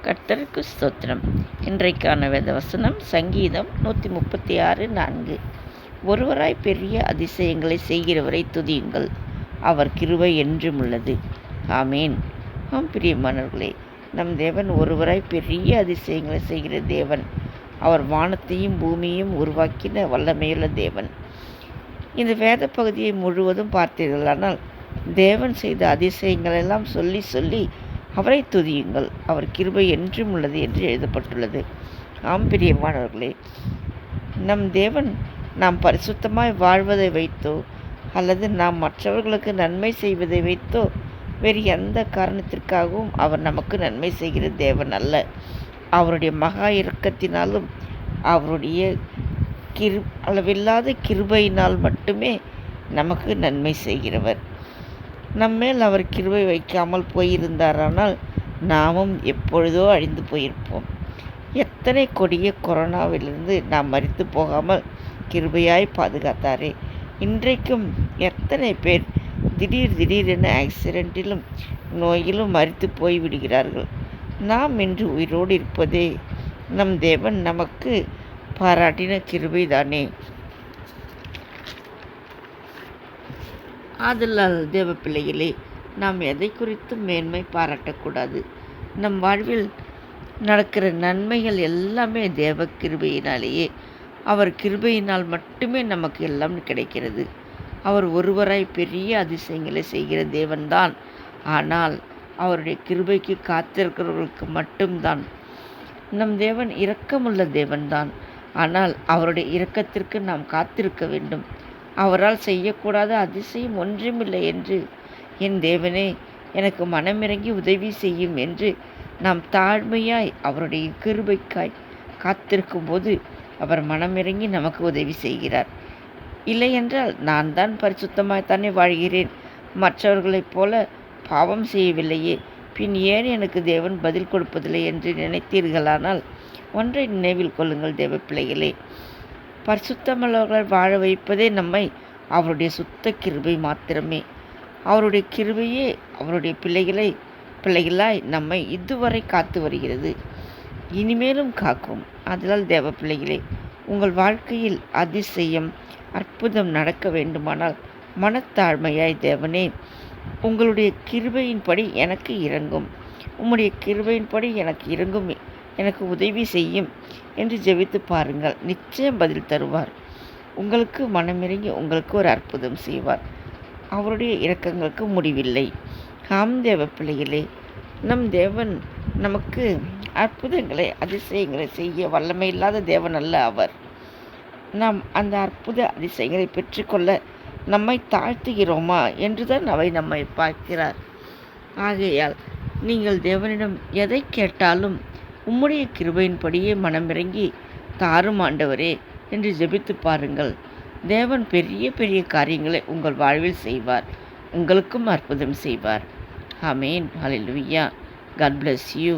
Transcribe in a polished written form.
கர்த்தருக்கு ஸ்தோத்திரம். இன்றைக்கான வேத வசனம் சங்கீதம் 136:4. ஒருவராய் பெரிய அதிசயங்களை செய்கிறவரை துதியுங்கள், அவர் கிருபை என்றும் உள்ளது. ஆமேன். பிரியமானவர்களே, நம் தேவன் ஒருவராய் பெரிய அதிசயங்களை செய்கிற தேவன். அவர் வானத்தையும் பூமியையும் உருவாக்கின வல்லமையுள்ள தேவன். இந்த வேத பகுதியை முழுவதும் பார்த்தீர்களானால் தேவன் செய்த அதிசயங்களெல்லாம் சொல்லி சொல்லி அவரை துதியுங்கள், அவர் கிருபை என்றும் உள்ளது என்று எழுதப்பட்டுள்ளது. பிரியமானவர்களே, நம் தேவன் நாம் பரிசுத்தமாய் வாழ்வதை வைத்தோ அல்லது நாம் மற்றவர்களுக்கு நன்மை செய்வதை வைத்தோ வேறு எந்த காரணத்திற்காகவும் அவர் நமக்கு நன்மை செய்கிற தேவன் அல்ல. அவருடைய மகா இரக்கத்தினாலும் அவருடைய அளவில்லாத கிருபையினால் மட்டுமே நமக்கு நன்மை செய்கிறவர். நம்மேல் அவர் கிருபை வைக்காமல் போயிருந்தாரானால் நாமும் எப்பொழுதோ அழிந்து போயிருப்போம். எத்தனை கொடிய கொரோனாவிலிருந்து நாம் மரித்து போகாமல் கிருபையாய் பாதுகாத்தாரே. இன்றைக்கும் எத்தனை பேர் திடீரென ஆக்சிடென்ட்டிலும் நோயிலும் மரித்து போய்விடுகிறார்கள். நாம் இன்று உயிரோடு இருப்பதே நம் தேவன் நமக்கு பாராட்டின கிருபைதானே. ஆதலால் தேவ பிள்ளைகளே, நாம் எதை குறித்தும் மேன்மை பாராட்டக்கூடாது. நம் வாழ்வில் நடக்கிற நன்மைகள் எல்லாமே தேவ கிருபையினாலேயே, அவர் கிருபையினால் மட்டுமே நமக்கு எல்லாம் கிடைக்கிறது. அவர் ஒருவராய் பெரிய அதிசயங்களை செய்கிற தேவன்தான். ஆனால் அவருடைய கிருபைக்கு காத்திருக்கிறவர்களுக்கு மட்டும்தான். நம் தேவன் இரக்கமுள்ள தேவன்தான். ஆனால் அவருடைய இரக்கத்திற்கு நாம் காத்திருக்க வேண்டும். அவரால் செய்யக்கூடாத அதிசயம் ஒன்றுமில்லை என்று, என் தேவனே எனக்கு மனமிறங்கி உதவி செய்யும் என்று நாம் தாழ்மையாய் அவருடைய கிருபைக்காய் காத்திருக்கும்போது அவர் மனமிறங்கி நமக்கு உதவி செய்கிறார். இல்லையென்றால் நான் தான் பரிசுத்தமாய்த்தானே வாழ்கிறேன், மற்றவர்களைப் போல பாவம் செய்யவில்லையே, பின் ஏன் எனக்கு தேவன் பதில் கொடுப்பதில்லை என்று நினைத்தீர்களானால் ஒன்றை நினைவில் கொள்ளுங்கள் தேவ பிள்ளைகளே, பரிசுத்தமுள்ளவர்கள் வாழ வைப்பதே நம்மை அவருடைய சுத்த கிருபை மாத்திரமே. அவருடைய கிருபையே அவருடைய பிள்ளைகளாய் நம்மை இதுவரை காத்து வருகிறது, இனிமேலும் காக்கும். அதனால் தேவ பிள்ளைகளே, உங்கள் வாழ்க்கையில் அதிசயம் அற்புதம் நடக்க வேண்டுமானால் மனத்தாழ்மையாய் தேவனே உங்களுடைய கிருபையின்படி எனக்கு இறங்கும், உம்முடைய கிருபையின்படி எனக்கு இறங்கும், எனக்கு உதவி செய்யும் என்று ஜெபித்து பாருங்கள். நிச்சயம் பதில் தருவார். உங்களுக்கு மனமிறங்கி உங்களுக்கு ஒரு அற்புதம் செய்வார். அவருடைய இரக்கங்களுக்கு முடிவில்லை. தேவ பிள்ளைகளே, நம் தேவன் நமக்கு அற்புதங்களை அதிசயங்களை செய்ய வல்லமை இல்லாத தேவன் அல்ல அவர். நாம் அந்த அற்புத அதிசயங்களை பெற்றுக்கொள்ள நம்மை தாழ்த்துகிறோமா என்றுதான் அவை நம்மை பார்க்கிறார். ஆகையால் நீங்கள் தேவனிடம் எதை கேட்டாலும் உம்முடைய கிருபையின்படியே மனமிறங்கி தாரும் ஆண்டவரே என்று ஜெபித்து பாருங்கள். தேவன் பெரிய பெரிய காரியங்களை உங்கள் வாழ்வில் செய்வார். உங்களுக்கும் அற்புதம் செய்வார். ஆமேன். ஹல்லேலூயா. God bless you.